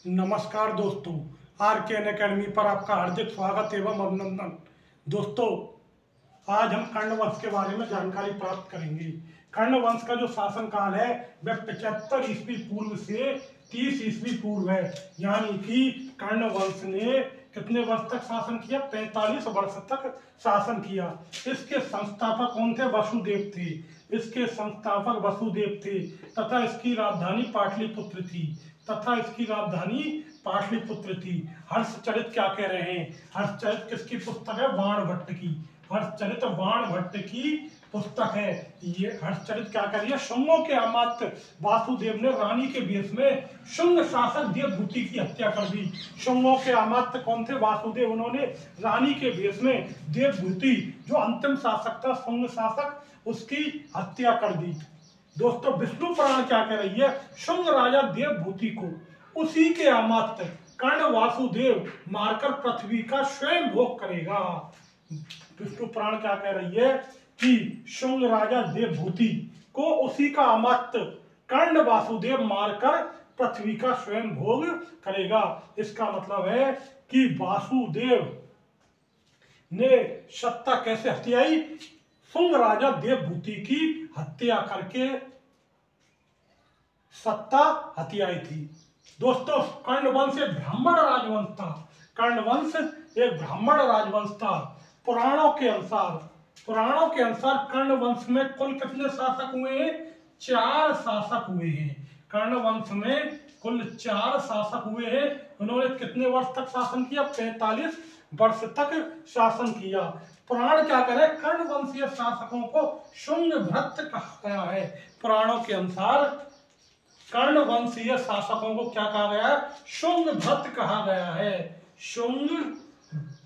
नमस्कार दोस्तों, आर के एन अकेडमी पर आपका हार्दिक स्वागत एवं अभिनंदन। दोस्तों, आज हम कर्ण वंश के बारे में जानकारी प्राप्त करेंगे। कर्ण वंश का जो शासन काल है वह 75 ईस्वी पूर्व से 30 ईस्वी पूर्व है। यानी कि कर्ण वंश ने कितने वर्ष तक शासन किया? 45 वर्ष तक शासन किया। इसके संस्थापक कौन थे? वसुदेव थे। इसके संस्थापक वसुदेव थे तथा इसकी राजधानी पाटलिपुत्र थी। हर्षचरित क्या कह रहे हैं? हर्षचरित किसकी पुस्तक है? बाण भट्ट की। हर्षचरित बाण भट्ट की पुस्तक है। ये हर्षचरित क्या कह रही है? शुंगों के अमात्य वासुदेव ने रानी के वेश में शुंग शासक देवभूति की हत्या कर दी। शुंगों के अमात्य कौन थे? वासुदेव। उन्होंने रानी के वेश में देवभूति जो अंतिम शासक था, शुंग शासक, उसकी हत्या कर दी। दोस्तों, विष्णु पुराण क्या कह रही है? शुंग राजा देवभूति को उसी के अमात्य कर्ण वासुदेव मारकर पृथ्वी का स्वयं भोग करेगा। विष्णु पुराण क्या कह रही है कि शुंग राजा देवभूति को उसी का अमात्य कर्ण वासुदेव मारकर पृथ्वी का स्वयं भोग करेगा। इसका मतलब है कि वासुदेव ने सत्ता कैसे हथियाई? शुंग राजा देवभूति की हत्या करके सत्ता हथियाई थी। दोस्तों, कर्ण वंश एक ब्राह्मण राजवंश था। कर्ण वंश एक ब्राह्मण राजवंश था। पुराणों के अनुसार कर्ण वंश में कुल कितने शासक हुए हैं? 4 शासक हुए हैं। कर्ण वंश में कुल 4 शासक हुए हैं। उन्होंने कितने वर्ष तक शासन किया? 45 वर्ष तक शासन किया। पुराण क्या करे? कर्ण वंशीय शासकों को शुंग भृत्य कहा गया है। पुराणों के अनुसार कर्ण वंशीय शासकों को क्या कहा गया है? शुंग भृत्य कहा गया है। शुंग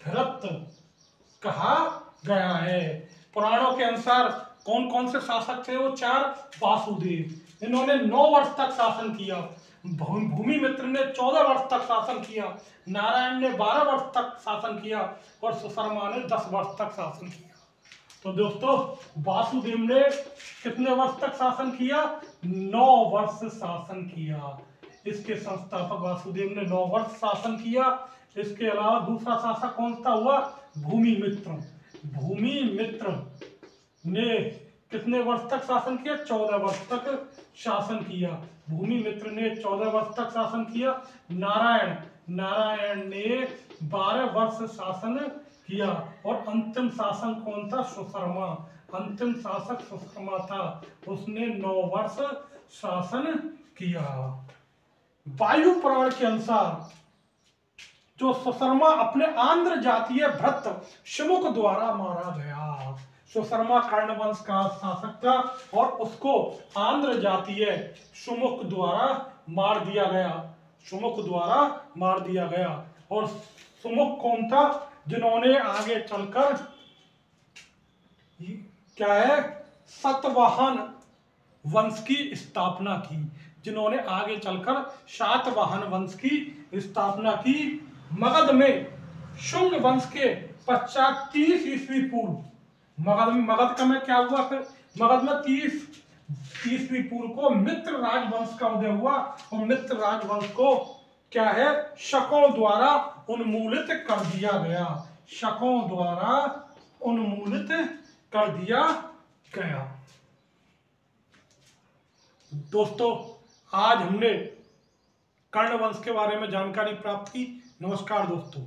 भृत्य कहा गया है। पुराणों के अनुसार कौन कौन से शासक थे? वो 4। वासुदेव, इन्होंने 9 वर्ष तक शासन किया। भूमिमित्र ने 14 वर्ष तक शासन किया। नारायण ने 12 वर्ष तक शासन किया और सुशर्मा ने 10 वर्ष तक शासन किया। तो दोस्तों, वासुदेव ने कितने वर्ष तक शासन किया? 9 वर्ष शासन किया। इसके संस्थापक वासुदेव ने 9 वर्ष शासन किया। इसके अलावा दूसरा शासक कौन सा हुआ? भूमिमित्र। भूमिमित्र ने कितने वर्ष तक शासन किया? 14 वर्ष तक शासन किया। भूमिमित्र ने 14 वर्ष तक शासन किया। नारायण ने 12 वर्ष शासन किया। और अंतिम शासक कौन था? सुशर्मा। अंतिम शासक सुशर्मा था, उसने 9 वर्ष शासन किया। वायु पुराण के अनुसार जो सुशर्मा अपने आंध्र जातीय भ्राता शिमुख द्वारा मारा गया। सुशर्मा कर्ण वंश का शासक था और उसको आंध्र जातीय शिमुख द्वारा मार दिया गया। शिमुख द्वारा मार दिया गया। और शिमुख कौन था? जिन्होंने आगे चलकर क्या है? सातवाहन वंश की स्थापना की। जिन्होंने आगे चलकर सातवाहन वंश की स्थापना की। मगध में शुंग वंश के पश्चात 30 ईस्वी पूर्व मगध का में क्या हुआ? फिर मगध में 30 ईस्वी पूर्व को मित्र राजवंश का उदय हुआ। और मित्र राजवंश को क्या है? शकों द्वारा उन्मूलित कर दिया गया। शकों द्वारा उन्मूलित कर दिया गया। दोस्तों, आज हमने कर्ण वंश के बारे में जानकारी प्राप्त की। नमस्कार दोस्तों।